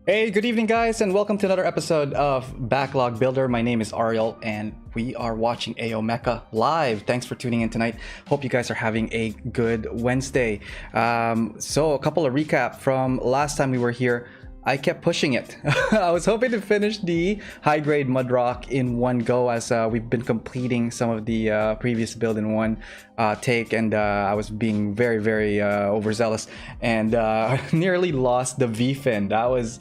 Hey, good evening, guys, and welcome to another episode of Backlog Builder. My name is Ariel, and we are watching AO Mecha live. Thanks for tuning in tonight. Hope you guys are having a good Wednesday. So a couple of recap from last time we were here. I kept pushing it. I was hoping to finish the high-grade Mudrock in one go, as we've been completing some of the previous build in one take, and I was being very overzealous and nearly lost the V-fin. That was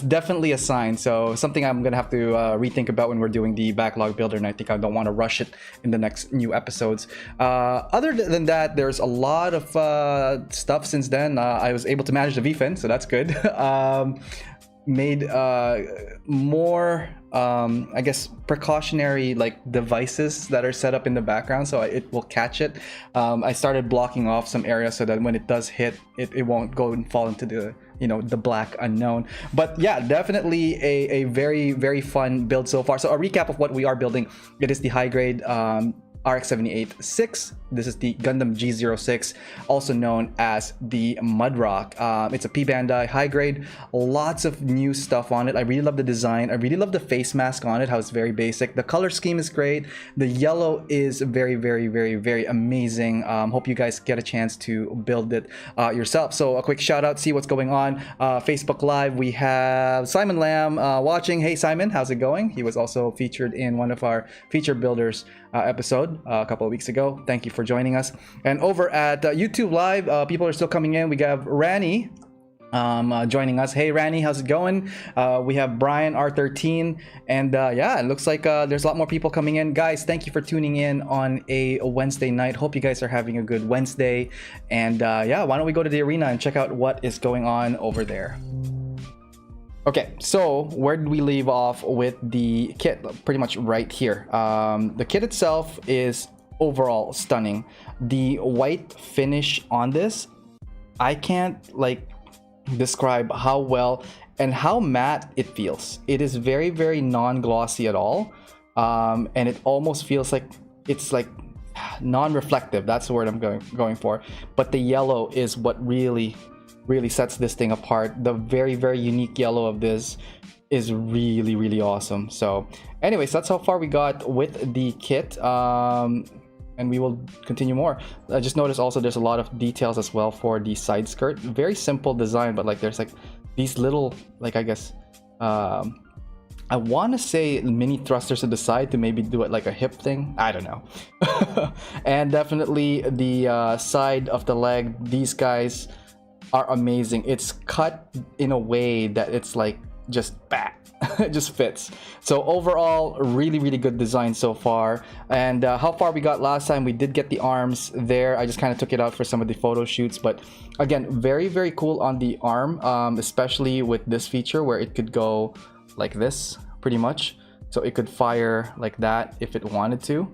definitely a sign, so something I'm gonna have to rethink about when we're doing the backlog builder, and I think I don't want to rush it in the next new episodes. Other than that, there's a lot of stuff since then. I was able to manage the V-fin, so that's good. Made more I guess precautionary devices that are set up in the background so it will catch it. I started blocking off some areas so that when it does hit it won't go and fall into the the black unknown. But yeah, definitely a very fun build so far. So a recap of what we are building: it is the high grade RX-78-6. This is the Gundam G06, also known as the Mudrock. It's a P Bandai high grade. Lots of new stuff on it. I really love the design. I really love the face mask on it, how it's very basic. The color scheme is great. The yellow is very amazing. Hope you guys get a chance to build it yourself. So a quick shout out, see what's going on. Facebook Live, we have Simon Lamb watching. Hey Simon, how's it going? He was also featured in one of our feature builders episode a couple of weeks ago. Thank you for joining us. And over at YouTube Live, people are still coming in. We have Rani joining us. Hey Rani, how's it going? We have Brian R13, and yeah, it looks like there's a lot more people coming in. Guys, thank you for tuning in on a Wednesday night. Hope you guys are having a good Wednesday, and yeah, why don't we go to the arena and check out what is going on over there. Okay, so where did we leave off with the kit? Pretty much right here. The kit itself is overall stunning. The white finish on this, I can't describe how well and how matte it feels. It is very non-glossy at all, and it almost feels like it's non-reflective. That's the word I'm going for. But the yellow is what really sets this thing apart. The very unique yellow of this is really awesome. So anyways, that's how far we got with the kit, and we will continue more. I just noticed also there's a lot of details as well for the side skirt. Very simple design, but there's these little I guess I want to say mini thrusters to the side to maybe do it like a hip thing. I don't know. And definitely the side of the leg, these guys are amazing. It's cut in a way that it's just it just fits. So overall, really good design so far. And how far we got last time, we did get the arms there. I just kind of took it out for some of the photo shoots, but again, very cool on the arm, especially with this feature where it could go like this pretty much, so it could fire like that if it wanted to.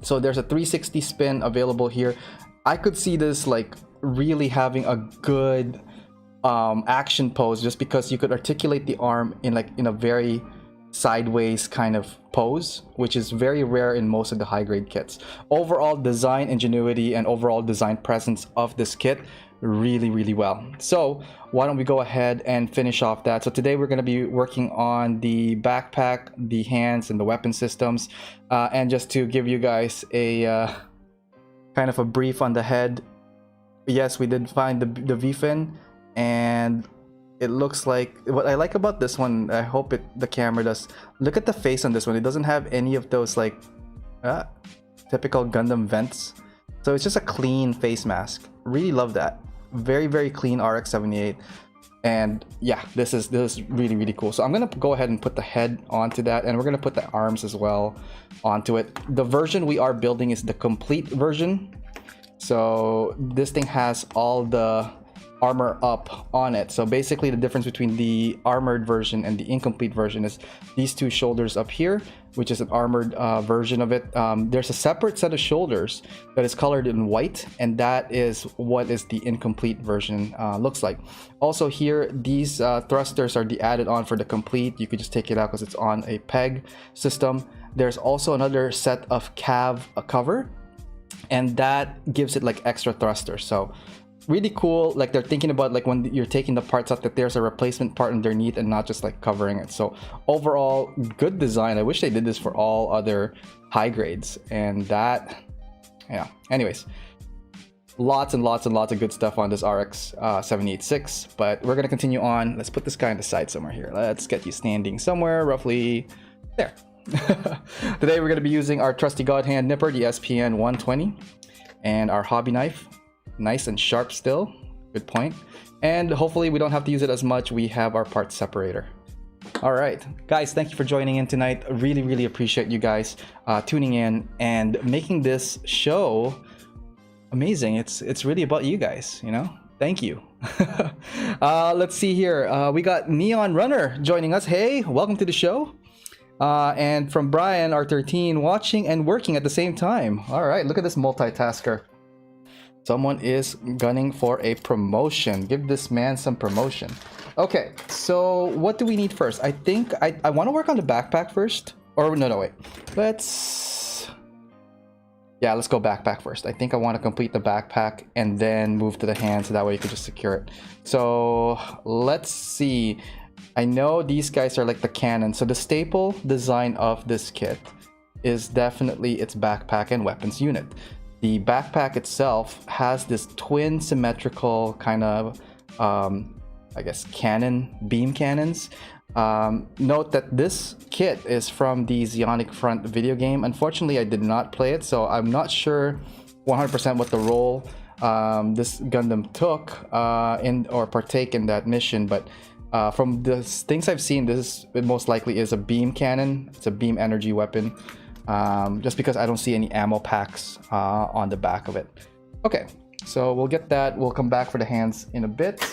So there's a 360 spin available here. I could see this really having a good action pose, just because you could articulate the arm in a very sideways kind of pose, which is very rare in most of the high grade kits. Overall design ingenuity and overall design presence of this kit really well. So why don't we go ahead and finish off that. So today we're going to be working on the backpack, the hands, and the weapon systems, and just to give you guys a kind of a brief on the head. Yes, we did find the V-fin, and it looks like, what I like about this one, I hope the camera does, look at the face on this one. It doesn't have any of those typical Gundam vents, so it's just a clean face mask. Really love that. Very clean RX-78, and yeah, this is really cool. So I'm gonna go ahead and put the head onto that, and we're gonna put the arms as well onto it. The version we are building is the complete version. So this thing has all the armor up on it. So basically the difference between the armored version and the incomplete version is these two shoulders up here, which is an armored version of it. There's a separate set of shoulders that is colored in white, and that is what is the incomplete version looks like. Also here, these thrusters are the added on for the complete. You could just take it out because it's on a peg system. There's also another set of cav cover, and that gives it extra thrusters. So really cool. Like they're thinking about like when you're taking the parts out that there's a replacement part underneath and not just like covering it. So overall, good design. I wish they did this for all other high grades. And that, yeah. Anyways, lots and lots and lots of good stuff on this RX-78-6. But we're gonna continue on. Let's put this guy on the side somewhere here. Let's get you standing somewhere roughly there. Today we're going to be using our trusty God hand nipper, the SPN 120, and our hobby knife, nice and sharp still, good point. And hopefully we don't have to use it as much. We have our part separator. All right, guys, thank you for joining in tonight. Really appreciate you guys tuning in and making this show amazing. It's really about you guys, you know. Thank you. Let's see here. We got Neon Runner joining us. Hey, welcome to the show. And from Brian R13, watching and working at the same time. All right, look at this multitasker. Someone is gunning for a promotion. Give this man some promotion. Okay, so what do we need first? I think I want to work on the backpack first. Or no, wait. Let's go backpack first. I think I want to complete the backpack and then move to the hand so that way you can just secure it. So let's see. I know these guys are like the cannon. So the staple design of this kit is definitely its backpack and weapons unit. The backpack itself has this twin symmetrical kind of, I guess, beam cannons. Note that this kit is from the Zionic Front video game. Unfortunately, I did not play it, so I'm not sure 100% what the role this Gundam took or partake in that mission, but from the things I've seen, it most likely is a beam cannon. It's a beam energy weapon, just because I don't see any ammo packs on the back of it. Okay, so we'll get that. We'll come back for the hands in a bit.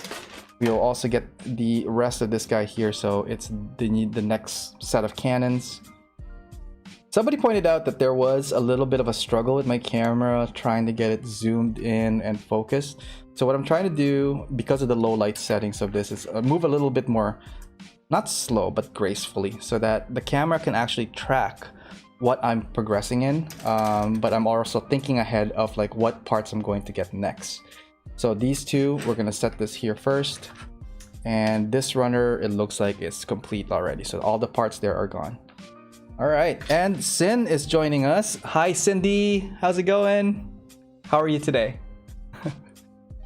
We'll also get the rest of this guy here, so it's the next set of cannons. Somebody pointed out that there was a little bit of a struggle with my camera trying to get it zoomed in and focused. So what I'm trying to do, because of the low light settings of this, is move a little bit more, not slow, but gracefully, so that the camera can actually track what I'm progressing in. But I'm also thinking ahead of like what parts I'm going to get next. So these two, we're going to set this here first. And this runner, it looks like it's complete already. So all the parts there are gone. All right, and Sin is joining us. Hi, Cindy. How's it going? How are you today?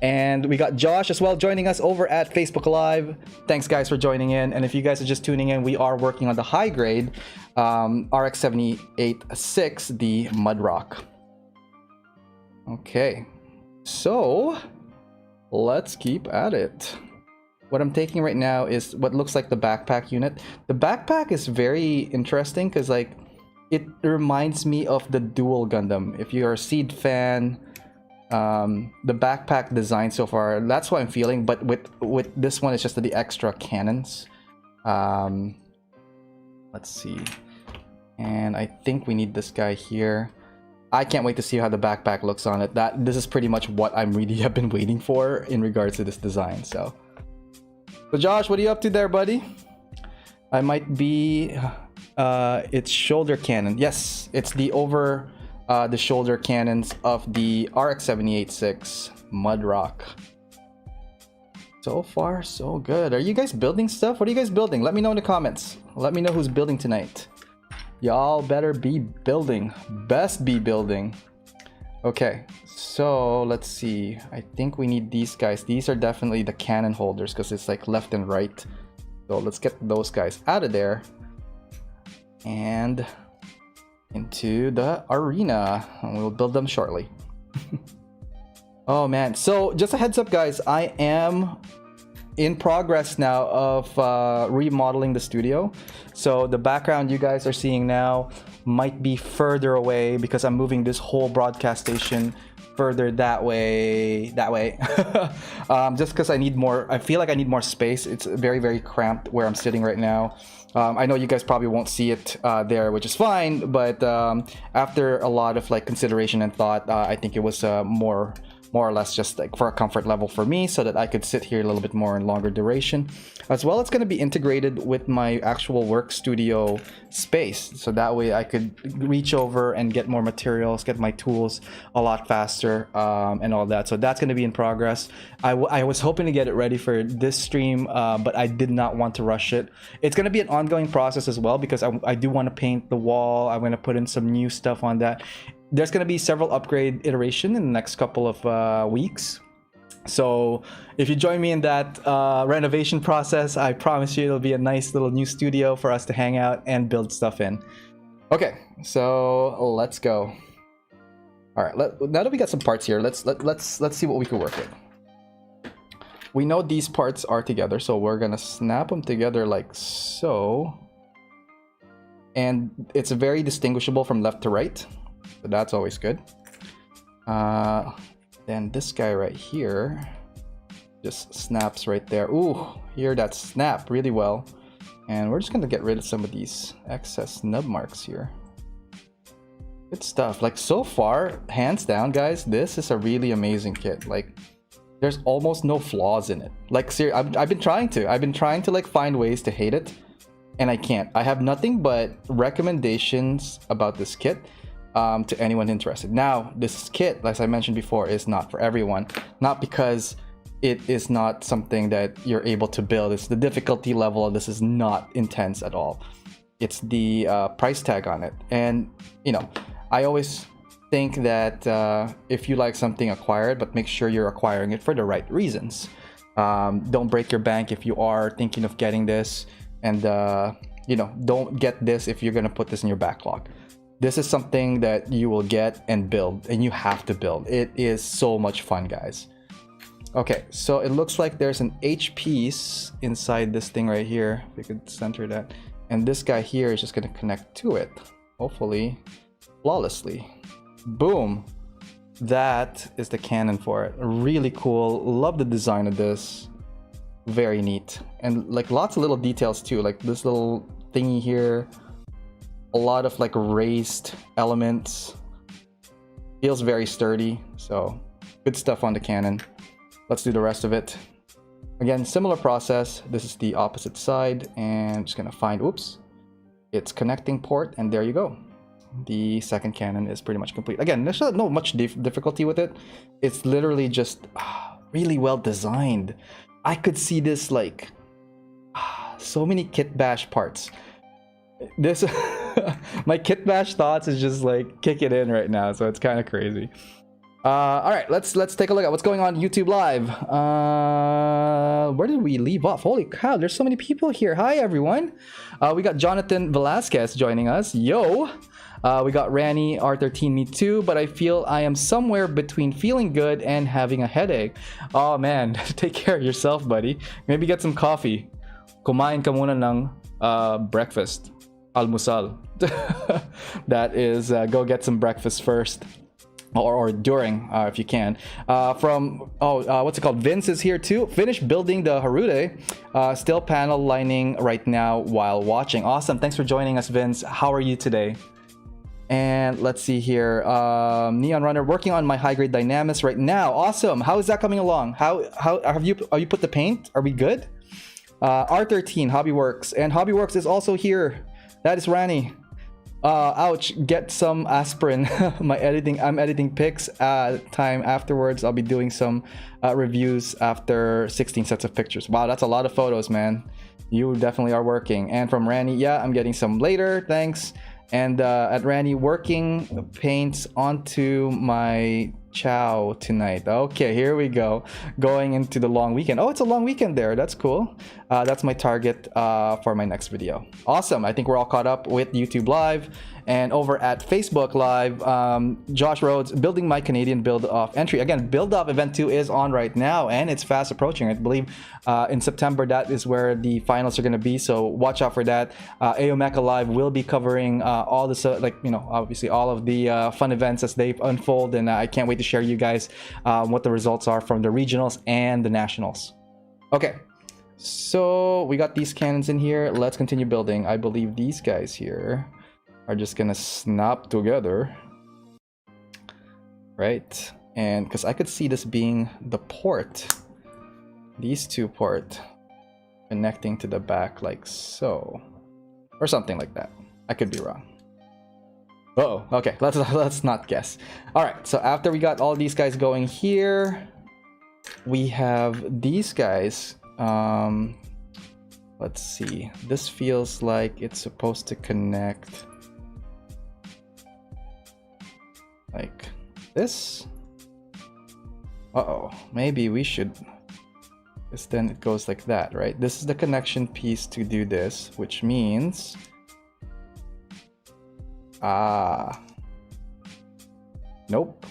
And we got Josh as well joining us over at Facebook Live. Thanks, guys, for joining in. And if you guys are just tuning in, we are working on the high grade RX-78-6, the Mudrock. Okay, so let's keep at it. What I'm taking right now is what looks like the backpack unit. The backpack is very interesting because like it reminds me of the Dual Gundam. If you're a Seed fan, the backpack design so far, that's what I'm feeling. But with this one, it's just the extra cannons. Let's see. And I think we need this guy here. I can't wait to see how the backpack looks on it. This is pretty much what I really have been waiting for in regards to this design. So Josh, what are you up to there, buddy? I might be its shoulder cannon. Yes, it's the over the shoulder cannons of the RX-78-6 Mudrock. So far, so good. Are you guys building stuff? What are you guys building? Let me know in the comments. Let me know who's building tonight. Y'all better be building. Best be building. Okay, so let's see. I think we need these guys. These are definitely the cannon holders because it's like left and right. So let's get those guys out of there and into the arena. And we'll build them shortly. Oh man, so just a heads up, guys. I am in progress now of remodeling the studio. So the background you guys are seeing now might be further away because I'm moving this whole broadcast station further that way. Just because I need more, I feel like I need more space. It's very cramped where I'm sitting right now. I know you guys probably won't see it there, which is fine, but after a lot of like consideration and thought, I think it was more more or less just like for a comfort level for me, so that I could sit here a little bit more in longer duration. As well, it's going to be integrated with my actual work studio space, so that way I could reach over and get more materials, get my tools a lot faster, and all that. So that's going to be in progress. I was hoping to get it ready for this stream, but I did not want to rush it. It's going to be an ongoing process as well, because I do want to paint the wall. I'm going to put in some new stuff on that. There's going to be several upgrade iteration in the next couple of weeks. So if you join me in that renovation process, I promise you it'll be a nice little new studio for us to hang out and build stuff in. Okay, so let's go. All right, now that we got some parts here, let's see what we can work with. We know these parts are together, so we're gonna snap them together like so. And it's very distinguishable from left to right, so that's always good. Then this guy right here just snaps right there. Ooh, hear that snap really well. And we're just gonna get rid of some of these excess nub marks here. Good stuff. Like, so far, hands down, guys, this is a really amazing kit. Like, there's almost no flaws in it. Like, seriously, I've been trying to like find ways to hate it, and I can't. I have nothing but recommendations about this kit to anyone interested. Now, this kit, as I mentioned before, is not for everyone. Not because it is not something that you're able to build. It's the difficulty level of this is not intense at all. It's the price tag on it. And, you know, I always think that if you like something, acquire it, but make sure you're acquiring it for the right reasons. Don't break your bank if you are thinking of getting this, and you know, don't get this if you're gonna put this in your backlog. This is something that you will get and build, and you have to build. It is so much fun, guys. Okay, so it looks like there's an H piece inside this thing right here. If we could center that, and this guy here is just gonna connect to it, hopefully flawlessly. Boom, that is the cannon for it. Really cool. Love the design of this. Very neat, and like lots of little details too, like this little thingy here, a lot of like raised elements. Feels very sturdy, so good stuff on the cannon. Let's do the rest of it. Again, similar process. This is the opposite side, and just gonna find, oops, its connecting port, and there you go. The second cannon is pretty much complete. Again, there's not much difficulty with it. It's literally just really well designed. I could see this like so many kit bash parts. This my kit bash thoughts is just like kick it in right now, so it's kind of crazy. All right, let's take a look at what's going on YouTube Live. Where did we leave off? Holy cow, there's so many people here. Hi everyone. We got Jonathan Velasquez joining us. Yo. We got Rani, R13, me too, but I feel I am somewhere between feeling good and having a headache. Oh man, take care of yourself, buddy. Maybe get some coffee. Kumain ka muna ng breakfast. Almusal. That is, go get some breakfast first. Or during, if you can. What's it called? Vince is here too. Finished building the Harude. Still panel lining right now while watching. Awesome. Thanks for joining us, Vince. How are you today? And let's see here. Neon Runner, working on my high grade Dynamis right now. Awesome. How is that coming along? How are you put the paint? Are we good? R13 Hobbyworks, and Hobbyworks is also here. That is Rani. Ouch, get some aspirin. I'm editing pics. Time afterwards, I'll be doing some reviews after 16 sets of pictures. Wow, that's a lot of photos, man. You definitely are working. And from Rani, yeah, I'm getting some later, thanks. And at Rani, working paints onto my chow tonight. Okay, here we go. Going into the long weekend. Oh, it's a long weekend there. That's cool. That's my target for my next video. Awesome. I think we're all caught up with YouTube Live. And over at Facebook Live, Josh Rhodes, building my Canadian build-off entry. Again, build-off event 2 is on right now, and it's fast approaching. I believe in September, that is where the finals are going to be, so watch out for that. AO Mecha Live will be covering all this, obviously all of the fun events as they unfold, and I can't wait to share you guys what the results are from the regionals and the nationals. Okay, so we got these cannons in here. Let's continue building. I believe these guys here are just gonna snap together, right? and because I could see this being the port, these two port connecting to the back like so, or something like that. I could be wrong. Oh, okay. Let's not guess. All right. So after we got all these guys going here, we have these guys. Let's see. This feels like it's supposed to connect like this. Uh-oh. Maybe we should. Because then it goes like that, right? This is the connection piece to do this, which means. Nope.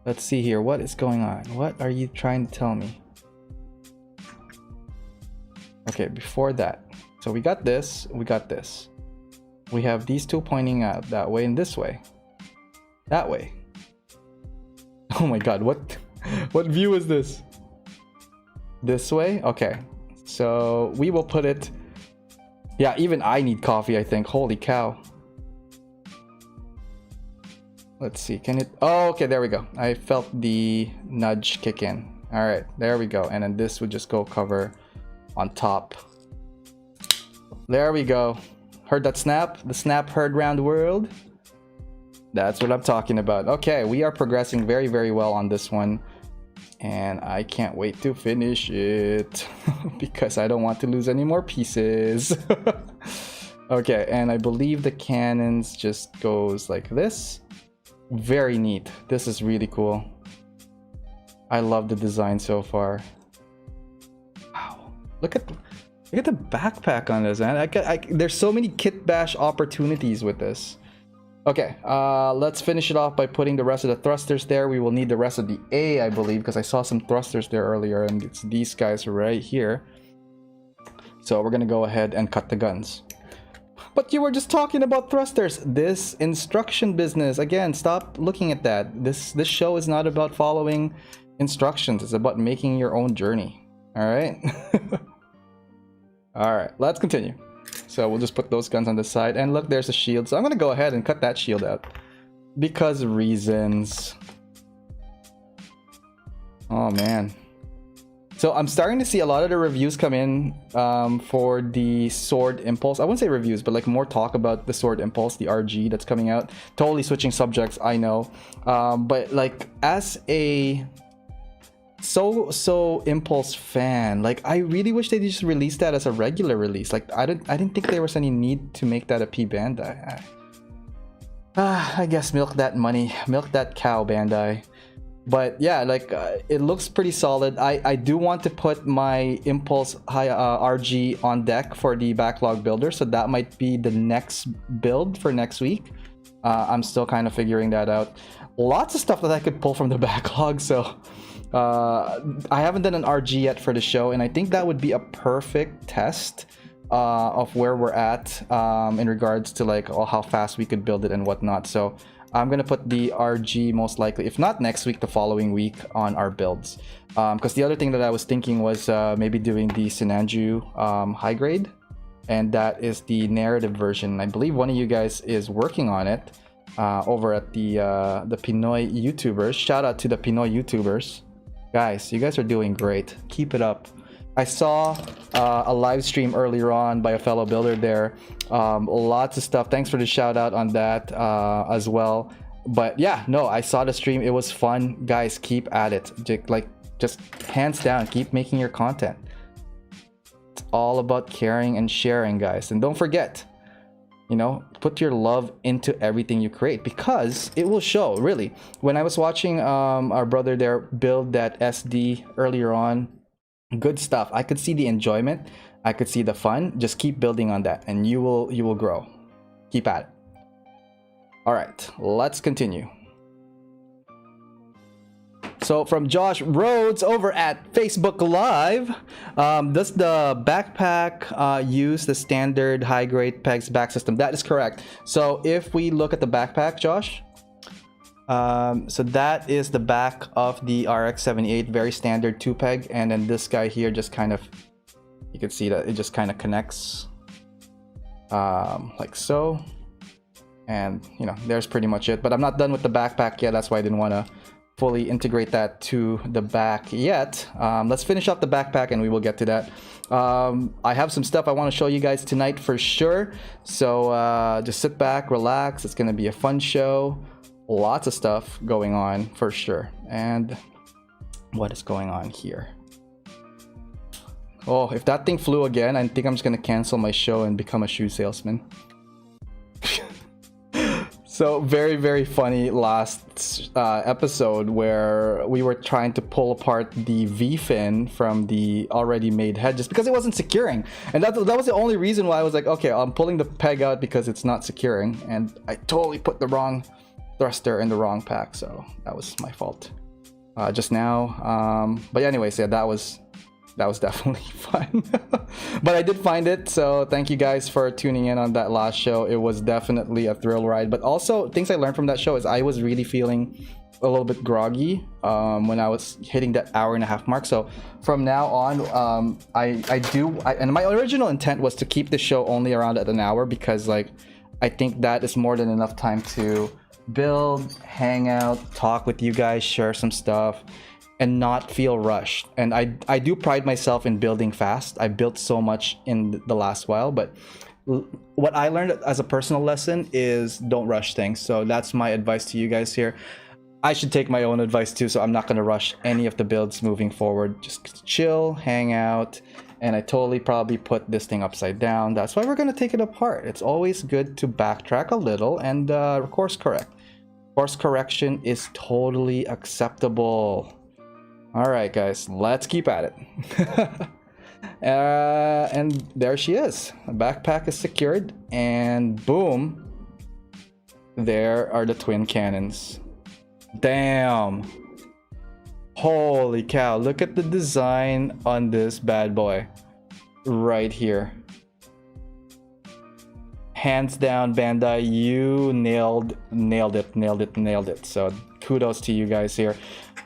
Let's see here. What is going on? What are you trying to tell me? Okay, before that. So we got this. We got this. We have these two pointing out that way and this way. That way. Oh my god, what view is this? This way? Okay. So we will put it. Yeah, even I need coffee, I think. Holy cow. Let's see. Can it? Oh, okay, there we go. I felt the nudge kick in. All right, there we go. And then this would just go cover on top. There we go. Heard that snap? The snap heard round the world. That's what I'm talking about. Okay, we are progressing very, very well on this one. And I can't wait to finish it because I don't want to lose any more pieces. Okay, and I believe the cannons just goes like this. Very neat. This is really cool. I love the design so far. Wow, look at the backpack on this, man. There's so many kit bash opportunities with this. Okay, let's finish it off by putting the rest of the thrusters there. We will need the rest of the A, I believe, because I saw some thrusters there earlier, and it's these guys right here. So we're gonna go ahead and cut the guns. But you were just talking about thrusters. This instruction business, again, stop looking at that. This show is not about following instructions. It's about making your own journey. All right. All right, let's continue. So we'll just put those guns on the side, and look, there's a shield. So I'm gonna go ahead and cut that shield out because reasons. Oh man. So I'm starting to see a lot of the reviews come in for the Sword Impulse. I wouldn't say reviews, but like more talk about the Sword Impulse, the RG that's coming out. Totally switching subjects, I know. But like as a so Impulse fan, like I really wish they just released that as a regular release. Like I didn't think there was any need to make that a P Bandai. I guess milk that money, milk that cow, Bandai. But yeah, like it looks pretty solid. I do want to put my Impulse high RG on deck for the backlog builder, so that might be the next build for next week. I'm still kind of figuring that out. Lots of stuff that I could pull from the backlog, so I haven't done an RG yet for the show, and I think that would be a perfect test of where we're at in regards to like how fast we could build it and whatnot. So I'm gonna put the RG most likely, if not next week, the following week on our builds. Because the other thing that I was thinking was maybe doing the Sinanju high grade, and that is the narrative version. I believe one of you guys is working on it over at the Pinoy YouTubers. Shout out to the Pinoy YouTubers. Guys, you guys are doing great. Keep it up. I saw a live stream earlier on by a fellow builder there. Lots of stuff. Thanks for the shout out on that as well. But yeah, no, I saw the stream. It was fun. Guys, keep at it. Just hands down, keep making your content. It's all about caring and sharing, guys. And don't forget, you know, put your love into everything you create, because it will show, really. When I was watching our brother there build that SD earlier on, good stuff. I could see the enjoyment. I could see the fun. Just keep building on that, and you will grow. Keep at it. All right, let's continue. So from Josh Rhodes over at Facebook Live, does the backpack use the standard high-grade pegs back system? That is correct. So if we look at the backpack, Josh, so that is the back of the RX-78, very standard 2-peg, and then this guy here just kind of, you can see that it just kind of connects like so. And you know, there's pretty much it. But I'm not done with the backpack yet. That's why I didn't want to fully integrate that to the back yet. Let's finish up the backpack and we will get to that. I have some stuff I want to show you guys tonight for sure. So just sit back, relax. It's going to be a fun show. Lots of stuff going on for sure. And what is going on here? Oh, if that thing flew again, I think I'm just going to cancel my show and become a shoe salesman. So very, very funny last episode where we were trying to pull apart the V-fin from the already made head just because it wasn't securing. And that was the only reason why I was like, okay, I'm pulling the peg out because it's not securing. And I totally put the wrong thruster in the wrong pack. So that was my fault just now. But anyways, yeah, that was definitely fun. But I did find it, so thank you guys for tuning in on that last show. It was definitely a thrill ride. But also, things I learned from that show is I was really feeling a little bit groggy when I was hitting that hour-and-a-half mark. So from now on, and my original intent was to keep the show only around at an hour because, like, I think that is more than enough time to build, hang out, talk with you guys, share some stuff, and not feel rushed. And I do pride myself in building fast. I built so much in the last while, but what I learned as a personal lesson is don't rush things. So that's my advice to you guys here. I should take my own advice too, so I'm not going to rush any of the builds moving forward. Just chill, hang out, and I totally probably put this thing upside down. That's why we're going to take it apart. It's always good to backtrack a little and course correct. Course correction is totally acceptable. All right, guys, let's keep at it. And there she is. The backpack is secured, and boom, there are the twin cannons. Damn. Holy cow, look at the design on this bad boy right here. Hands down, Bandai, you nailed it. So kudos to you guys here.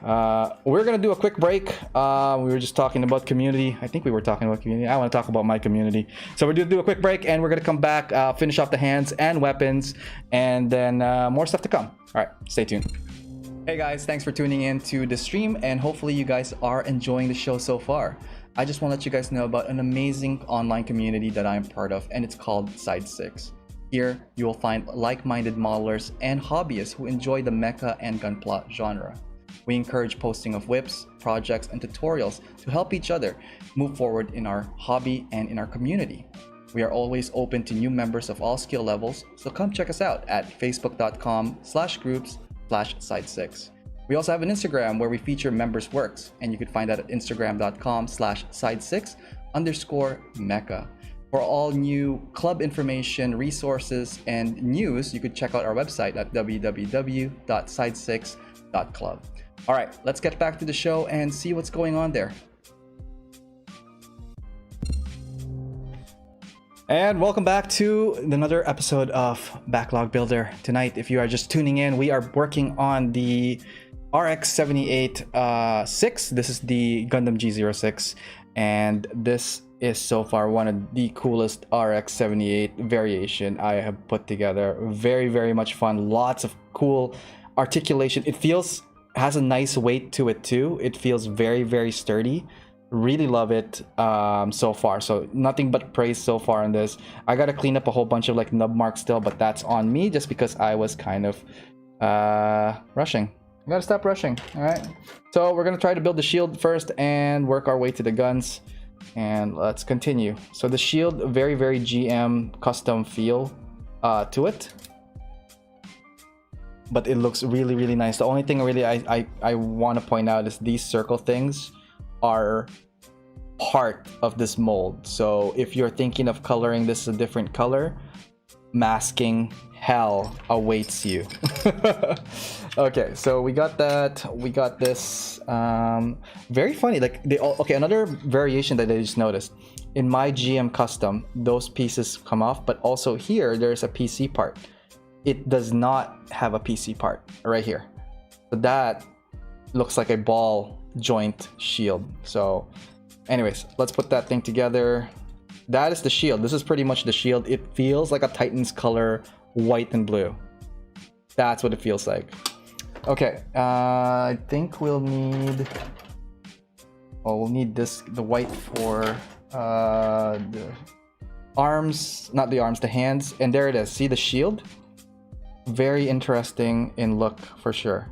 We're gonna do a quick break. We were just talking about community. I think we were talking about community. I want to talk about my community. So we're gonna do a quick break and we're gonna come back, finish off the hands and weapons, and then more stuff to come. All right, stay tuned. Hey guys, thanks for tuning in to the stream, and hopefully you guys are enjoying the show so far. I just want to let you guys know about an amazing online community that I am part of, and it's called Side 6. Here, you will find like-minded modelers and hobbyists who enjoy the mecha and gunpla genre. We encourage posting of whips, projects, and tutorials to help each other move forward in our hobby and in our community. We are always open to new members of all skill levels, so come check us out at facebook.com/groups/side6. We also have an Instagram where we feature members' works, and you can find that at instagram.com/side6_mecha. For all new club information, resources, and news, you could check out our website at www.side6.club. All right, let's get back to the show and see what's going on there. And welcome back to another episode of Backlog Builder. Tonight, if you are just tuning in, we are working on the RX-78-6. This is the Gundam G06, and this is so far one of the coolest RX-78 variation I have put together. Very, very much fun. Lots of cool articulation. It has a nice weight to it too. It feels very, very sturdy. Really love it so far. So nothing but praise so far on this. I gotta clean up a whole bunch of like nub marks still, but that's on me just because I was kind of rushing. I gotta stop rushing. All right, so we're gonna try to build the shield first and work our way to the guns, and let's continue. So the shield, very, very GM custom feel to it, but it looks really, really nice. The only thing really I want to point out is these circle things are part of this mold. So if you're thinking of coloring this a different color, masking hell awaits you. Okay, so we got that. We got this. Very funny. Like they all. Okay, another variation that I just noticed in my GM custom, those pieces come off, but also here there's a PC part. It does not have a PC part right here. So that looks like a ball joint shield. So anyways, let's put that thing together. That is the shield. This is pretty much the shield. It feels like a Titan's color white and blue. That's what it feels like. Okay, I think we'll need... Oh, we'll need this, the white for the arms, not the arms, the hands. And there it is. See the shield? Very interesting in look for sure,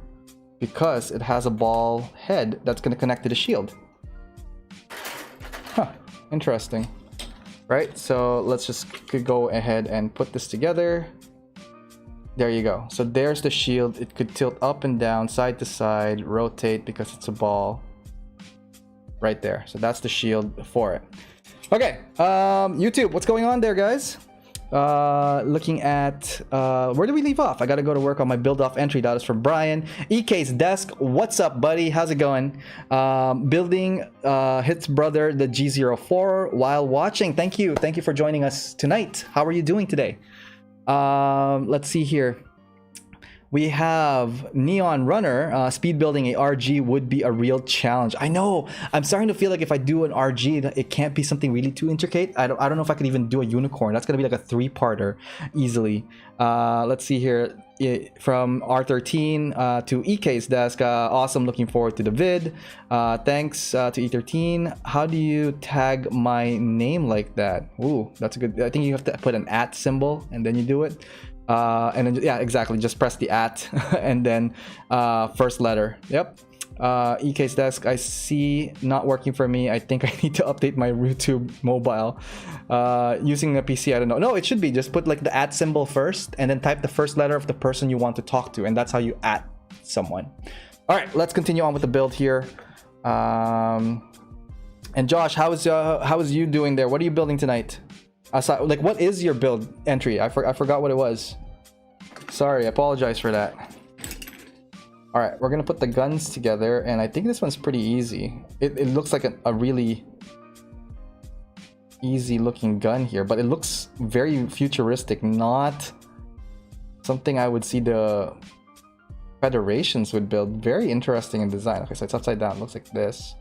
because it has a ball head that's going to connect to the shield. Huh, interesting. Right, so let's just go ahead and put this together. There you go. So there's the shield. It could tilt up and down, side to side, rotate because it's a ball. Right there. So that's the shield for it. Okay, YouTube, what's going on there, guys? Looking at where do we leave off? I gotta go to work on my build off entry. That is from Brian. EK's desk. What's up, buddy? How's it going? Building his brother the G04 while watching. Thank you for joining us tonight. How are you doing today? Let's see here. We have Neon Runner. Speed building a RG would be a real challenge. I know. I'm starting to feel like if I do an RG, it can't be something really too intricate. I don't know if I could even do a unicorn. That's gonna be like a 3-parter easily. Let's see here. From R13 to EK's desk. Awesome. Looking forward to the vid. Thanks to E13. How do you tag my name like that? Ooh, that's a good. I think you have to put an @ symbol and then you do it. And then, yeah, exactly. Just press the @ and then first letter. Yep. EK's desk. I see not working for me. I think I need to update my YouTube mobile. Using a PC, I don't know. No, it should be. Just put like the @ symbol first and then type the first letter of the person you want to talk to. And that's how you @ someone. All right, let's continue on with the build here. And Josh, how is you doing there? What are you building tonight? Like, what is your build entry? I forgot what it was. Sorry, I apologize for that. All right, we're gonna put the guns together, and I think this one's pretty easy. It looks like a really easy looking gun here, but it looks very futuristic, not something I would see the Federations would build. Very interesting in design. Okay, so it's upside down. It looks like this,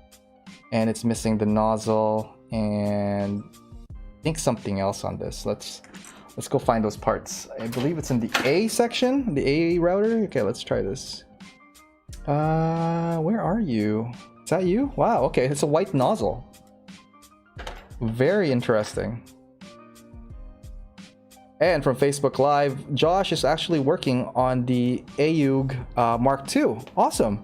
and it's missing the nozzle and I think something else on this. Let's go find those parts. I believe it's in the A section, the A router. Okay, let's try this. Where are you? Is that you? Wow, okay, it's a white nozzle. Very interesting. And from Facebook Live, Josh is actually working on the AUG Mark II. Awesome.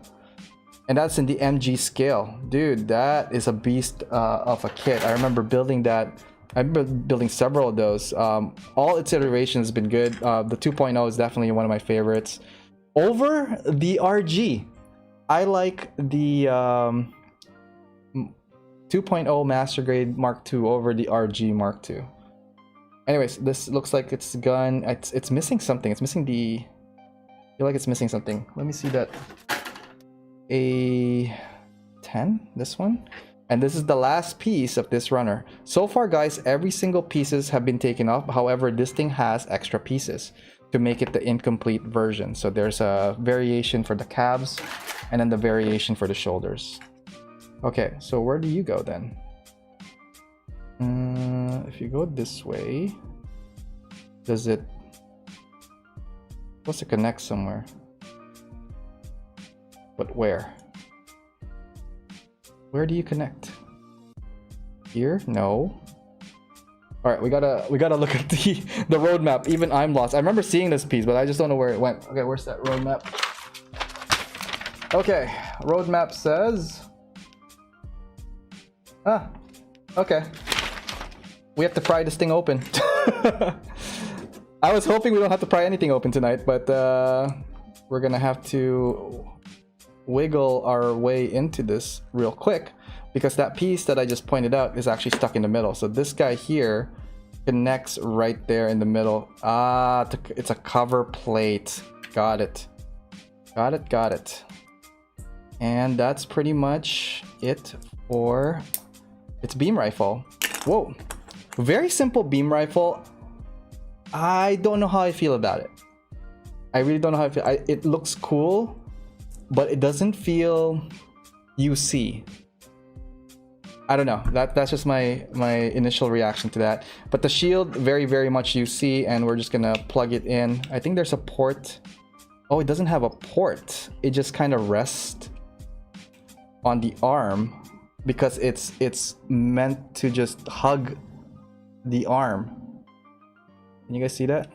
And that's in the MG scale. Dude, that is a beast of a kit. I remember building that. I've been building several of those. All its iterations have been good. The 2.0 is definitely one of my favorites. Over the RG, I like the 2.0 Master Grade Mark II over the RG Mark II. Anyways, this looks like it's gun. It's missing something. It's missing the... I feel like it's missing something. Let me see that. A10, this one. And this is the last piece of this runner. So far, guys, every single pieces have been taken off. However, this thing has extra pieces to make it the incomplete version. So there's a variation for the calves and then the variation for the shoulders. Okay, so where do you go then? If you go this way, does it... supposed to connect somewhere. But where? Where do you connect? Here? No. All right, we gotta look at the roadmap. Even I'm lost. I remember seeing this piece, but I just don't know where it went. Okay, where's that roadmap? Okay, roadmap says... Ah, okay. We have to pry this thing open. I was hoping we don't have to pry anything open tonight, but we're gonna have to wiggle our way into this real quick because that piece that I just pointed out is actually stuck in the middle. So this guy here connects right there in the middle. Ah, it's a cover plate. Got it. Got it. And that's pretty much it for its beam rifle. Whoa. Very simple beam rifle. I don't know how I feel about it. I really don't know how I feel. It looks cool, but it doesn't feel UC. I don't know. That's just my initial reaction to that. But the shield, very much UC, and we're just gonna plug it in. I think there's a port. Oh, it doesn't have a port. It just kind of rests on the arm because it's meant to just hug the arm. Can you guys see that?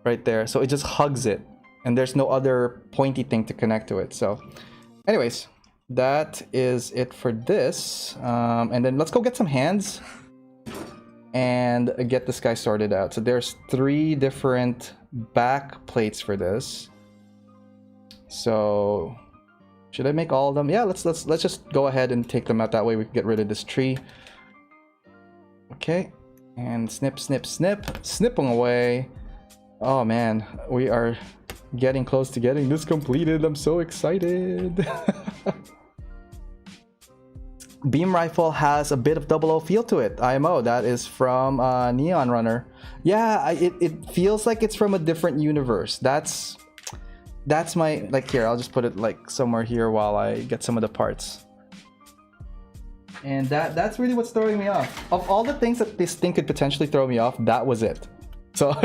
Right there. So it just hugs it, and there's no other pointy thing to connect to it. So anyways, that is it for this. And then let's go get some hands and get this guy sorted out. So there's 3 different back plates for this. So should I make all of them? Yeah, let's just go ahead and take them out. That way we can get rid of this tree. Okay, and snip, snipping away. Oh man, we are getting close to getting this completed. I'm so excited. Beam rifle has a bit of 00 feel to it. IMO, that is from Neon Runner. Yeah, it feels like it's from a different universe. That's my, like, here, I'll just put it like somewhere here while I get some of the parts. And that's really what's throwing me off. Of all the things that this thing could potentially throw me off, that was it. So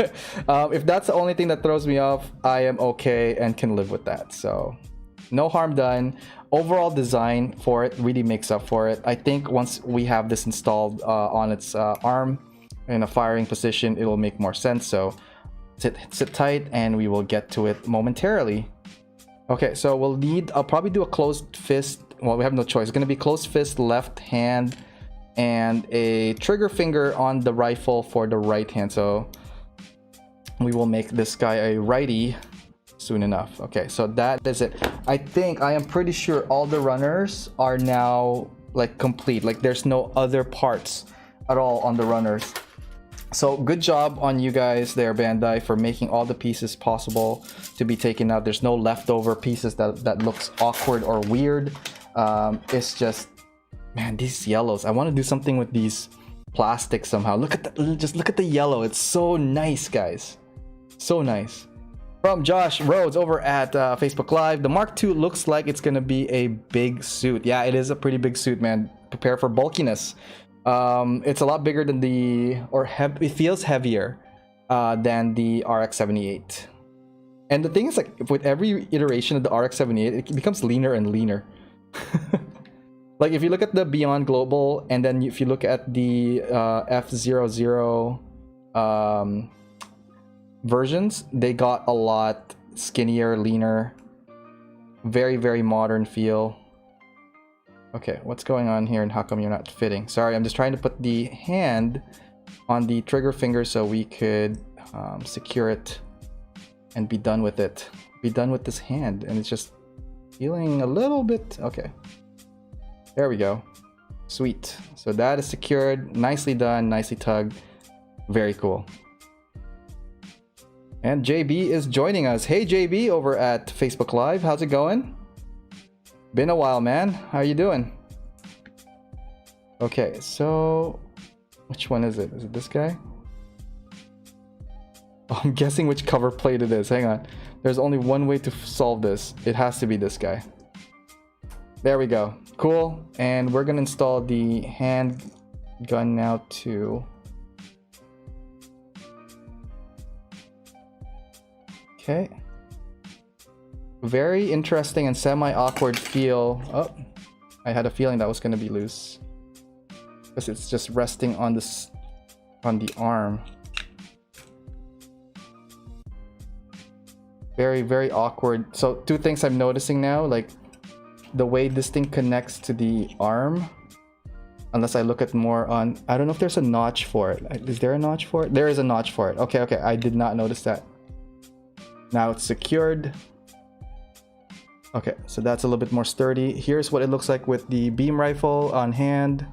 if that's the only thing that throws me off, I am okay and can live with that. So no harm done. Overall design for it really makes up for it. I think once we have this installed on its arm in a firing position, it will make more sense. So sit tight and we will get to it momentarily. Okay, so I'll probably do a closed fist. Well, we have no choice. It's going to be closed fist left hand and a trigger finger on the rifle for the right hand. So we will make this guy a righty soon enough. Okay, so that is it. I am pretty sure all the runners are now like complete. Like there's no other parts at all on the runners. So good job on you guys there, Bandai, for making all the pieces possible to be taken out. There's no leftover pieces that looks awkward or weird. It's just, man, these yellows. I want to do something with these plastics somehow. Just look at the yellow. It's so nice, guys. So nice. From Josh Rhodes over at Facebook Live, the Mark II looks like it's gonna be a big suit. Yeah, it is a pretty big suit, man. Prepare for bulkiness. It's a lot bigger than it feels heavier than the RX-78. And the thing is, like, with every iteration of the RX-78, it becomes leaner and leaner. Like if you look at the Beyond Global, and then if you look at the F00 versions, they got a lot skinnier, leaner, very modern feel. Okay, what's going on here and how come you're not fitting? Sorry, I'm just trying to put the hand on the trigger finger so we could secure it and be done with it. Be done with this hand, and it's just feeling a little bit... Okay, there we go. Sweet. So that is secured. Nicely done, nicely tugged. Very cool. And JB is joining us. Hey JB over at Facebook Live. How's it going? Been a while, man. How you doing? Okay, so which one is it? Is it this guy? Oh, I'm guessing which cover plate it is. Hang on. There's only one way to solve this. It has to be this guy. There we go. Cool. And we're gonna install the handgun now too. Okay. Very interesting and semi-awkward feel. Oh, I had a feeling that was going to be loose. Because it's just resting on the arm. Very awkward. So 2 things I'm noticing now, like the way this thing connects to the arm. Unless I look at more on, I don't know if there's a notch for it. Is there a notch for it? There is a notch for it. Okay, I did not notice that. Now it's secured. Okay, so that's a little bit more sturdy. Here's what it looks like with the beam rifle on hand.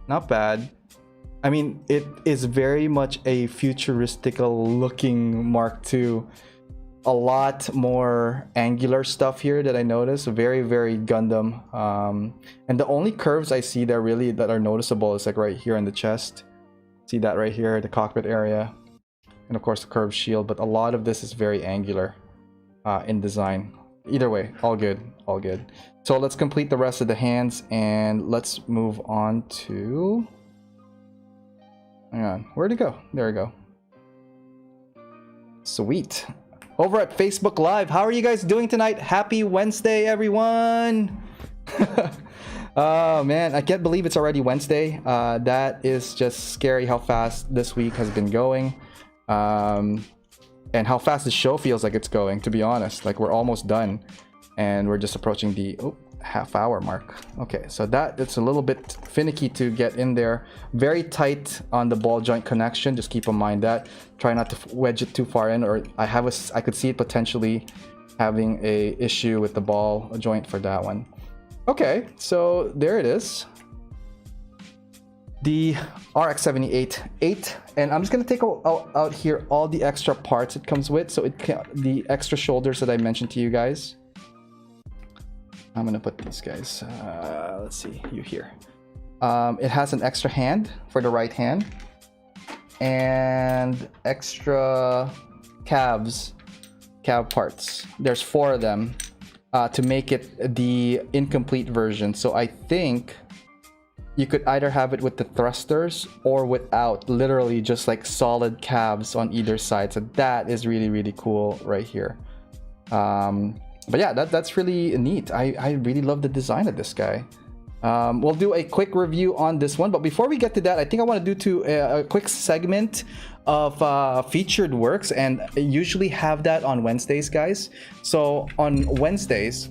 Not bad. I mean, it is very much a futuristical looking Mark II. A lot more angular stuff here that I noticed. Very Gundam. And the only curves I see there really that are noticeable is like right here in the chest. See that right here, the cockpit area. And of course the curved shield, but a lot of this is very angular in design. either way, all good, all good. So let's complete the rest of the hands and let's move on to, hang on, where'd it go? There we go. Sweet. Over at Facebook Live, how are you guys doing tonight? Happy Wednesday, everyone. Oh man, I can't believe it's already Wednesday. That is just scary how fast this week has been going. And how fast the show feels like it's going, to be honest. Like, we're almost done and we're just approaching the half-hour mark. Okay, so that it's a little bit finicky to get in there. Very tight on the ball joint connection. Just keep in mind that. Try not to wedge it too far in, or I could see it potentially having a issue with the ball joint for that one. Okay, so there it is. The RX-78-6, and I'm just gonna take out here all the extra parts it comes with. So the extra shoulders that I mentioned to you guys. I'm gonna put these guys. Let's see, you here. It has an extra hand for the right hand, and extra calf parts. There's 4 of them to make it the incomplete version. So I think you could either have it with the thrusters or without, literally just like solid calves on either side. So that is really, really cool right here. But yeah, that's really neat. I really love the design of this guy. We'll do a quick review on this one, but before we get to that, I think I want to do a quick segment of featured works, and I usually have that on Wednesdays, guys. So on Wednesdays,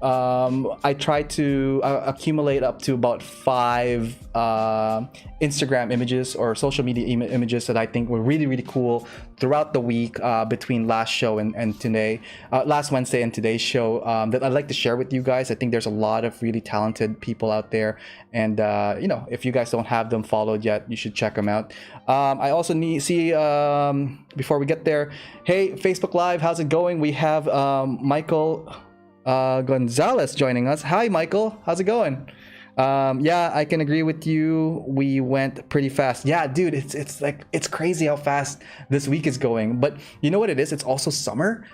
I try to accumulate up to about 5 Instagram images or social media images that I think were really, really cool throughout the week, between last show and today, last Wednesday and today's show, that I'd like to share with you guys. I think there's a lot of really talented people out there, and you know, if you guys don't have them followed yet, you should check them out. I also before we get there, hey, Facebook Live, how's it going? We have Michael Gonzalez joining us. Hi Michael, how's it going? Yeah, I can agree with you. We went pretty fast. Yeah, dude, it's crazy how fast this week is going. But you know what it is? It's also summer,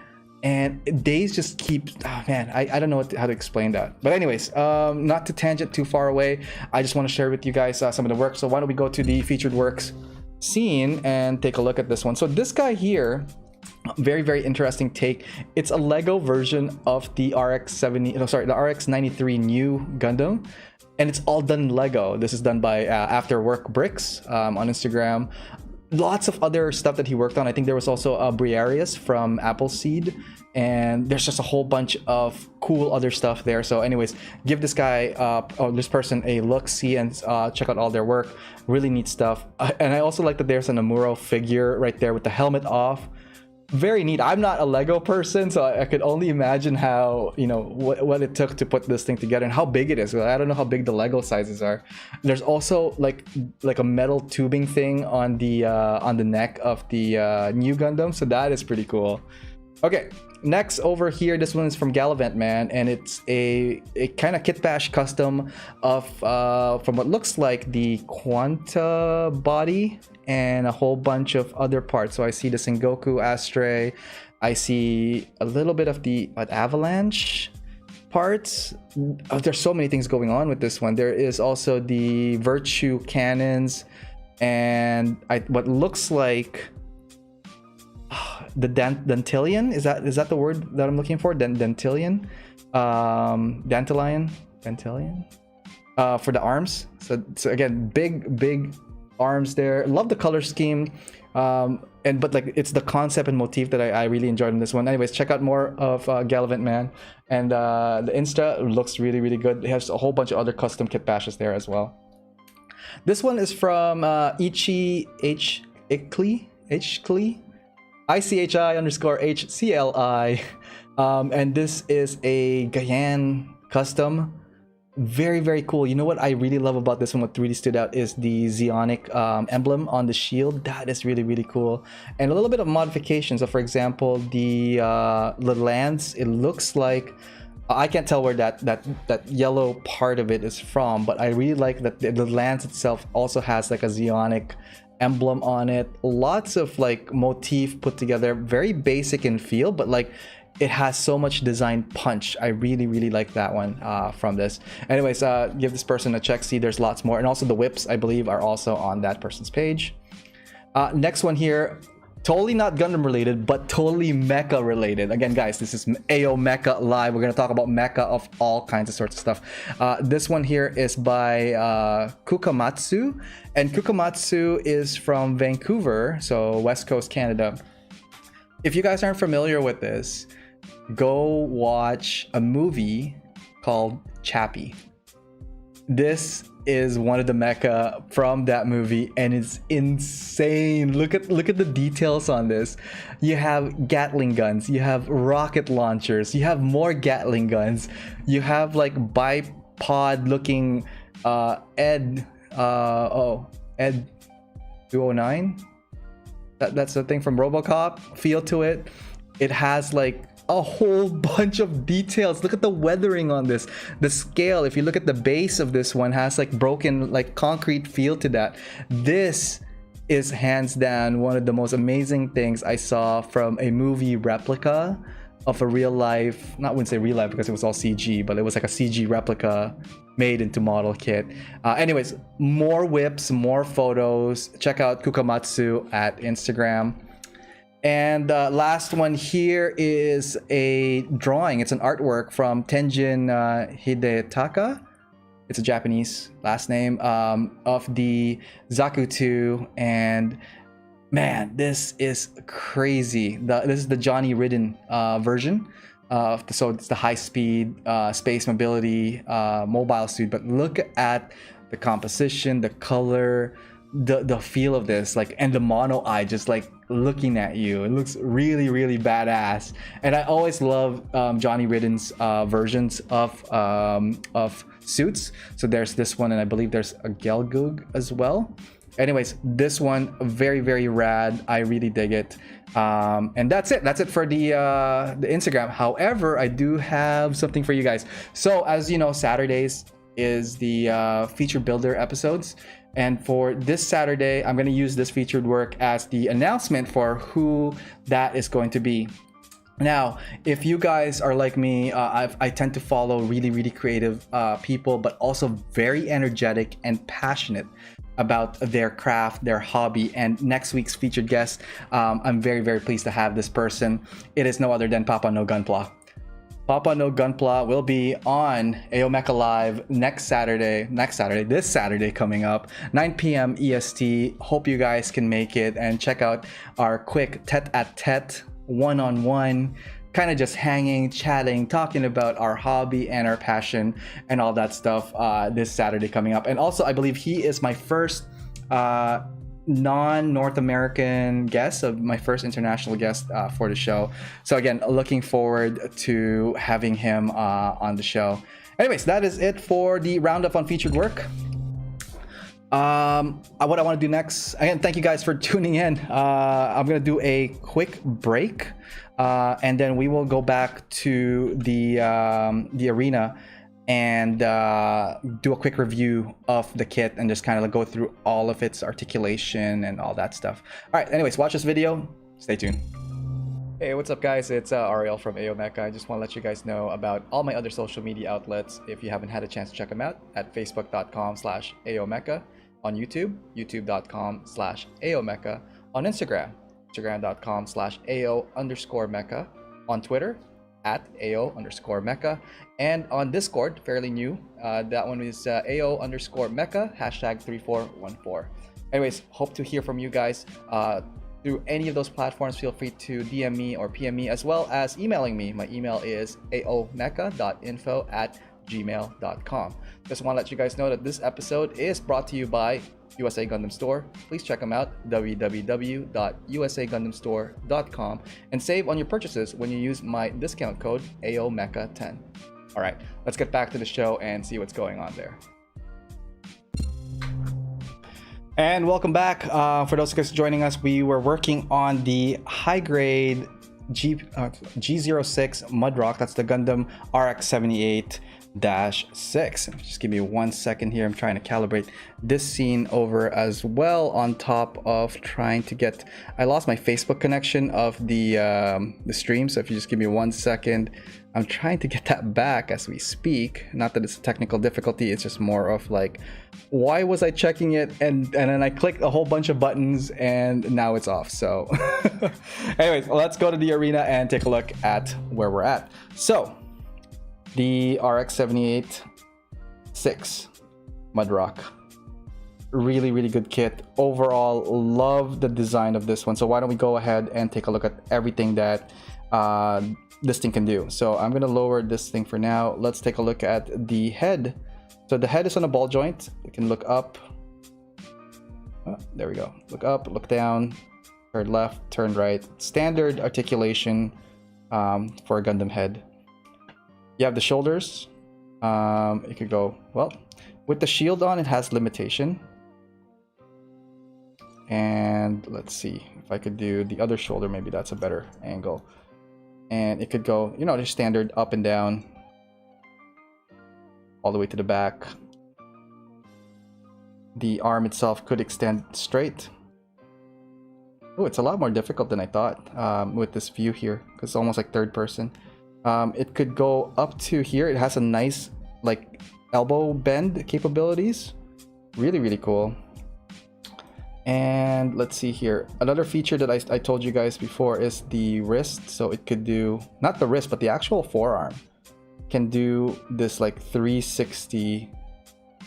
and days just keep. Oh man, I don't know how to explain that. But anyways, not to tangent too far away. I just want to share with you guys some of the work. So why don't we go to the featured works scene and take a look at this one. So this guy here. Very, very interesting take. It's a Lego version of the the RX-93 new Gundam, and it's all done in Lego. This is done by After Work Bricks on Instagram. Lots of other stuff that he worked on. I think there was also Briareus from Appleseed, and there's just a whole bunch of cool other stuff there. So anyways, give this guy this person a look, see, and check out all their work. Really neat stuff. And I also like that there's an Amuro figure right there with the helmet off. Very neat. I'm not a Lego person, so I could only imagine how, you know, what it took to put this thing together and how big it is. I don't know how big the Lego sizes are. There's also like a metal tubing thing on the neck of the new Gundam, so that is pretty cool. Okay, next over here, this one is from Gallivant Man, and it's a kind of kit bash custom of from what looks like the Quanta body and a whole bunch of other parts. So I see the Sengoku Astray, I see a little bit of the Avalanche parts. There's so many things going on with this one. There is also the Virtue cannons, and what looks like the Dantillion. Is that the word that I'm looking for? Dantillion, Dantillion, for the arms. So again, big arms there. Love the color scheme, but like it's the concept and motif that I really enjoyed in this one. Anyways, check out more of Gallivant Man, and the Insta looks really, really good. It has a whole bunch of other custom kit bashes there as well. This one is from Ichi Ichli ICHI_HCLI, and this is a Guyane custom. Very, very cool. You know what I really love about this one, what really stood out, is the Zeonic emblem on the shield. That is really, really cool. And a little bit of modification. So for example, the lance, it looks like, I can't tell where that yellow part of it is from, but I really like that the lance itself also has like a Zeonic emblem on it. Lots of like motif put together, very basic in feel, but like it has so much design punch. I really like that one from this. Anyways, give this person a check. See, there's lots more, and also the whips, I believe, are also on that person's page. Next one here, totally not Gundam related, but totally mecha related. Again, guys, this is AO Mecha Live. We're gonna talk about mecha of all kinds of sorts of stuff. This one here is by Kukamatsu, and Kukamatsu is from Vancouver, so West Coast Canada. If you guys aren't familiar with this, go watch a movie called Chappie. This is one of the mecha from that movie, and it's insane. Look at the details on this. You have Gatling guns, you have rocket launchers, you have more Gatling guns, you have like bipod looking Ed 209. That's the thing from RoboCop feel to it. It has like a whole bunch of details. Look at the weathering on this. The scale, if you look at the base of this one, has like broken like concrete feel to that. This is hands down one of the most amazing things I saw from a movie replica of a real life, not wouldn't say real life because it was all CG, but it was like a CG replica made into model kit. Anyways, more whips, more photos. Check out Kukamatsu at Instagram. And last one here is a drawing. It's an artwork from Tenjin Hidetaka. It's a Japanese last name, of the Zaku 2. And man, this is crazy. This is the Johnny Ridden version. So it's the high-speed space mobility mobile suit. But look at the composition, the color, the feel of this, like, and the mono eye just like looking at you. It looks really badass. And I always love Johnny Ridden's versions of suits. So there's this one, and I believe there's a Gelgoog as well. Anyways, this one very rad. I really dig it. And that's it for the Instagram. However, I do have something for you guys. So as you know, Saturdays is the feature builder episodes. And for this Saturday, I'm going to use this featured work as the announcement for who that is going to be. Now, if you guys are like me, I tend to follow really creative people, but also very energetic and passionate about their craft, their hobby. And next week's featured guest, I'm very pleased to have this person. It is no other than Papa No Gunpla. Papa No Gunpla will be on AO Mecha Live this Saturday coming up, 9 p.m. EST. Hope you guys can make it and check out our quick tete-a-tete, one-on-one, kind of just hanging, chatting, talking about our hobby and our passion and all that stuff this Saturday coming up. And also, I believe he is my first non-North American guest, of my first international guest for the show. So again, looking forward to having him on the show. Anyways, that is it for the roundup on featured work. What I want to do next, again, thank you guys for tuning in. I'm gonna do a quick break, and then we will go back to the arena and do a quick review of the kit and just kind of like go through all of its articulation and all that stuff. All right, anyways, watch this video. Stay tuned. Hey, what's up, guys? It's Ariel from AO Mecha. I just want to let you guys know about all my other social media outlets if you haven't had a chance to check them out, at facebook.com/AOMecha, on YouTube, youtube.com/AOMecha, on Instagram, instagram.com/AO_Mecha, on Twitter, at AO_Mecha, and on Discord, fairly new. That one is AO_Mecha, #3414. Anyways, hope to hear from you guys through any of those platforms. Feel free to DM me or PM me, as well as emailing me. My email is aomecha.info@gmail.com. Just want to let you guys know that this episode is brought to you by USA Gundam Store. Please check them out, www.usagundamstore.com, and save on your purchases when you use my discount code AOMecha10. All right, let's get back to the show and see what's going on there. And welcome back. For those guys joining us, we were working on the high-grade G06 Mudrock. That's the Gundam RX-78 EP-29-6. Just give me 1 second here. I'm trying to calibrate this scene over as well, on top of trying to get, I lost my Facebook connection of the stream, so if you just give me 1 second, I'm trying to get that back as we speak. Not that it's a technical difficulty, it's just more of like, why was I checking it and then I clicked a whole bunch of buttons and now it's off. So anyways, let's go to the arena and take a look at where we're at. So the RX-78-6 Mudrock, really good kit overall. Love the design of this one. So why don't we go ahead and take a look at everything that this thing can do. So I'm gonna lower this thing for now. Let's take a look at the head. So the head is on a ball joint. You can look up. Oh, there we go. Look up, look down, turn left, turn right. Standard articulation for a Gundam head. You have the shoulders. It could go, well, with the shield on, it has limitation. And let's see if I could do the other shoulder. Maybe that's a better angle. And it could go, you know, just standard up and down, all the way to the back. The arm itself could extend straight. Oh, it's a lot more difficult than I thought with this view here, because it's almost like third person. It could go up to here. It has a nice like elbow bend capabilities. Really cool. And let's see here. Another feature that I told you guys before is the wrist. So it could do, not the wrist, but the actual forearm can do this like 360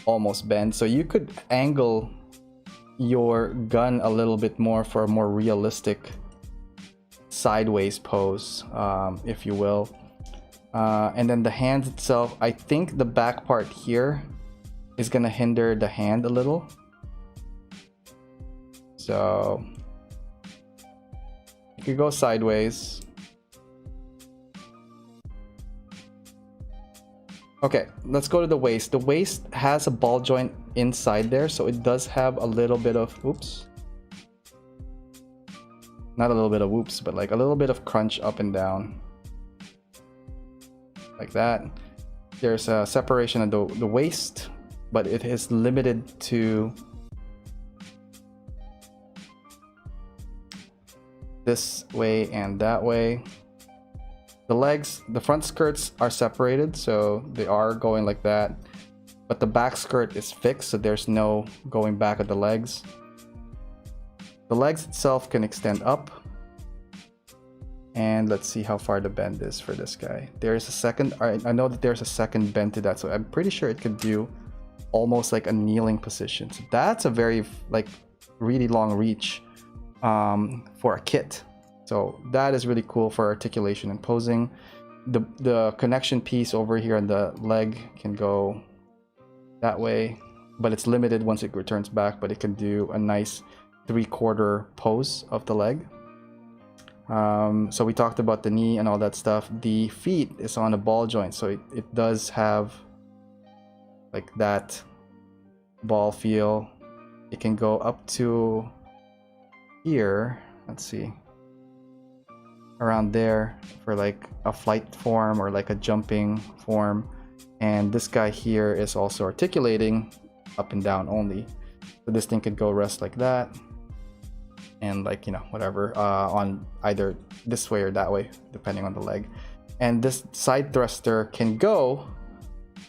almost bend. So you could angle your gun a little bit more for a more realistic sideways pose, if you will. And then the hands itself, I think the back part here is gonna hinder the hand a little. So you could go sideways. Okay, let's go to the waist. The waist has a ball joint inside there, so it does have a little bit of, oops. Not a little bit of whoops, but like a little bit of crunch up and down. Like that. There's a separation of the waist, but it is limited to this way and that way. The legs, the front skirts are separated, so they are going like that, but the back skirt is fixed, so there's no going back of the legs. The legs itself can extend up, and let's see how far the bend is for this guy. There's a second, I know that there's a second bend to that, so I'm pretty sure it could do almost like a kneeling position. So that's a very like really long reach for a kit. So that is really cool for articulation and posing. The connection piece over here on the leg can go that way, but it's limited once it returns back, but it can do a nice 3/4 pose of the leg. So we talked about the knee and all that stuff. The feet is on a ball joint, so it does have like that ball feel. It can go up to here, let's see, around there for like a flight form or like a jumping form. And this guy here is also articulating up and down only, so this thing could go rest like that, and like, you know, whatever, on either this way or that way depending on the leg. And this side thruster can go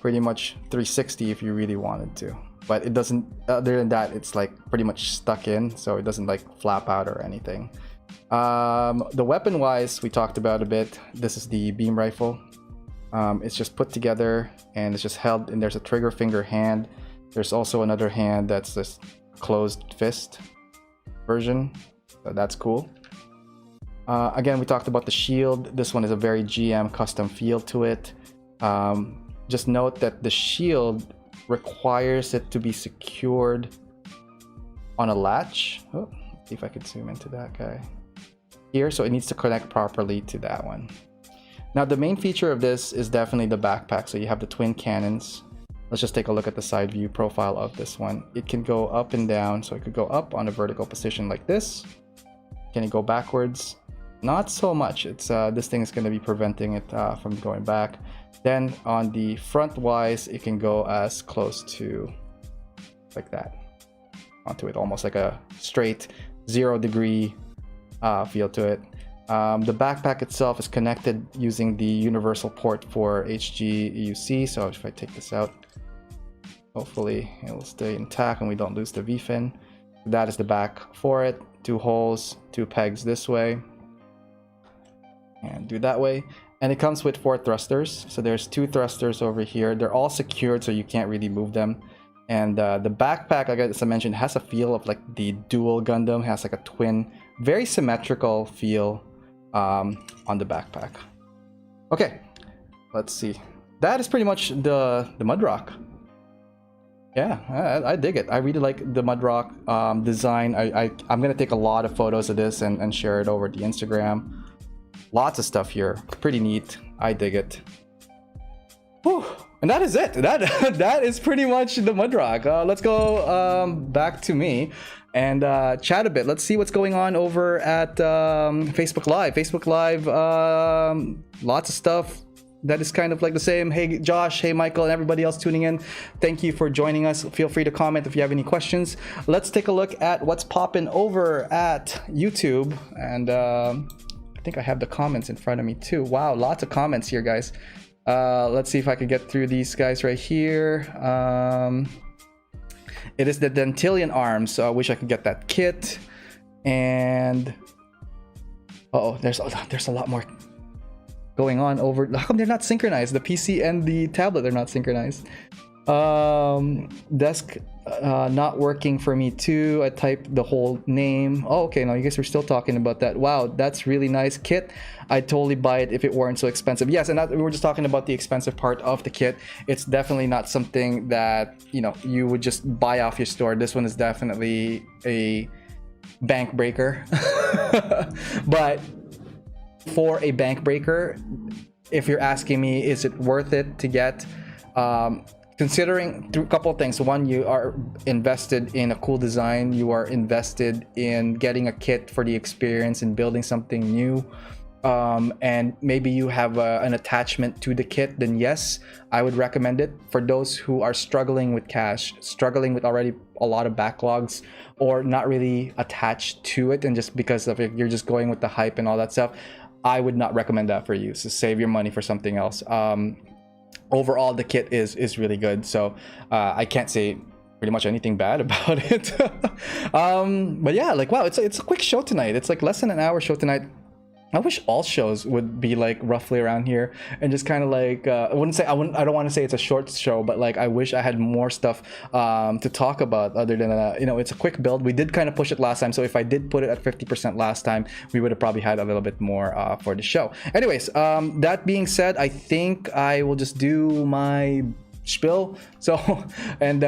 pretty much 360 if you really wanted to, but it doesn't, other than that, it's like pretty much stuck in, so it doesn't like flap out or anything. The weapon wise, we talked about a bit. This is the beam rifle. It's just put together and it's just held, and there's a trigger finger hand. There's also another hand that's this closed fist version, so that's cool. Again, we talked about the shield. This one is a very GM custom feel to it. Just note that the shield requires it to be secured on a latch. Oh, let's see if I could zoom into that guy here. So it needs to connect properly to that one. Now the main feature of this is definitely the backpack. So you have the twin cannons. Let's just take a look at the side view profile of this one. It can go up and down, so it could go up on a vertical position like this. Can it go backwards? Not so much. It's this thing is going to be preventing it from going back. Then on the front wise, it can go as close to like that onto it, almost like a straight 0-degree feel to it. The backpack itself is connected using the universal port for HGUC. So if I take this out, hopefully it will stay intact and we don't lose the V-fin. That is the back for it. 2 holes, 2 pegs this way, and do that way. And it comes with 4 thrusters. So there's 2 thrusters over here. They're all secured, so you can't really move them. And the backpack, as I mentioned, has a feel of like the dual Gundam. Has like a twin, very symmetrical feel on the backpack. Okay, let's see. That is pretty much the Mudrock. Yeah, I dig it. I really like the Mudrock design. I'm gonna take a lot of photos of this and share it over the Instagram. Lots of stuff here, pretty neat. I dig it. Whew. And that is it. That is pretty much the Mudrock. Let's go back to me and chat a bit. Let's see what's going on over at Facebook Live. Facebook Live, lots of stuff that is kind of like the same. Hey Josh, hey Michael, and everybody else tuning in, thank you for joining us. Feel free to comment if you have any questions. Let's take a look at what's popping over at YouTube. And I think I have the comments in front of me too. Wow, lots of comments here, guys. Let's see if I can get through these guys right here. It is the Dentillion arms, so I wish I could get that kit. And there's a lot more going on over. How come they're not synchronized? The PC and the tablet are not synchronized. Desk not working for me too. I typed the whole name. Oh, okay, no, you guys were still talking about that. Wow, that's really nice kit. I'd totally buy it if it weren't so expensive. Yes, and we were just talking about the expensive part of the kit. It's definitely not something that, you know, you would just buy off your store. This one is definitely a bank breaker. But for a bank breaker, if you're asking me, is it worth it to get? Considering a couple of things. One, you are invested in a cool design. You are invested in getting a kit for the experience and building something new. And maybe you have an attachment to the kit, then yes, I would recommend it. For those who are struggling with cash, struggling with already a lot of backlogs, or not really attached to it, and just because of it, you're just going with the hype and all that stuff, I would not recommend that for you. So save your money for something else. Overall, the kit is really good, so I can't say pretty much anything bad about it. But yeah, like, wow, it's a quick show tonight. It's like less than an hour show tonight. I wish all shows would be like roughly around here and just kind of like I don't want to say it's a short show, but like I wish I had more stuff to talk about other than you know, it's a quick build. We did kind of push it last time, so if I did put it at 50% last time, we would have probably had a little bit more for the show. Anyways, that being said, I think I will just do my spiel. So, and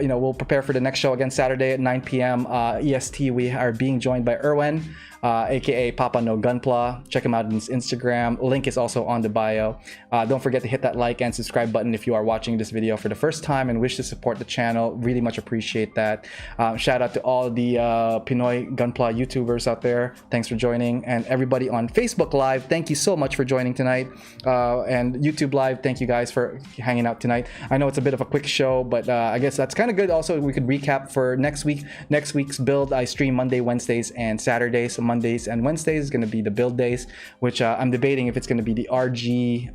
you know, we'll prepare for the next show again Saturday at 9 p.m. EST. We are being joined by Erwin, aka Papa No Gunpla. Check him out on his Instagram. Link is also on the bio. Don't forget to hit that like and subscribe button if you are watching this video for the first time and wish to support the channel. Really much appreciate that. Shout out to all the Pinoy Gunpla YouTubers out there. Thanks for joining. And everybody on Facebook Live, thank you so much for joining tonight. And YouTube Live, thank you guys for hanging out tonight. I know it's a bit of a quick show, but I guess that's kind of good. Also, we could recap for next week. Next week's build, I stream Monday, Wednesdays, and Saturdays. So Mondays and Wednesdays is going to be the build days, which I'm debating if it's going to be the RG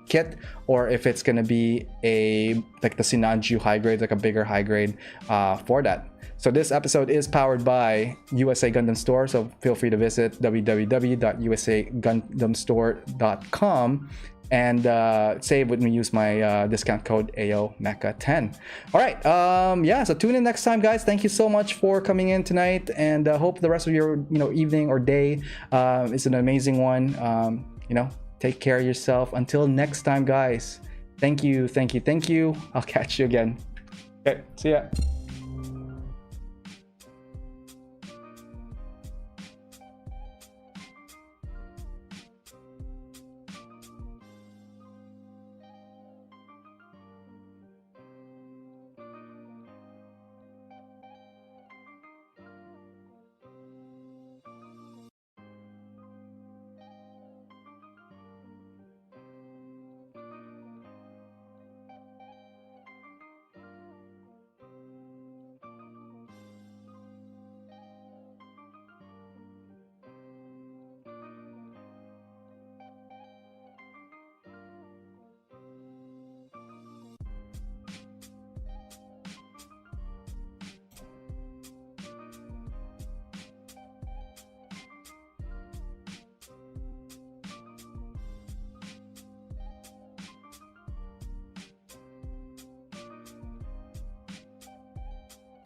kit or if it's going to be like the Sinanju high grade, like a bigger high grade for that. So this episode is powered by USA Gundam Store, so feel free to visit www.usagundamstore.com and save when we use my discount code AOMecha10. All right, yeah, so tune in next time, guys. Thank you so much for coming in tonight, and hope the rest of your evening or day is an amazing one. Take care of yourself. Until next time, guys. Thank you. I'll catch you again. Okay, see ya.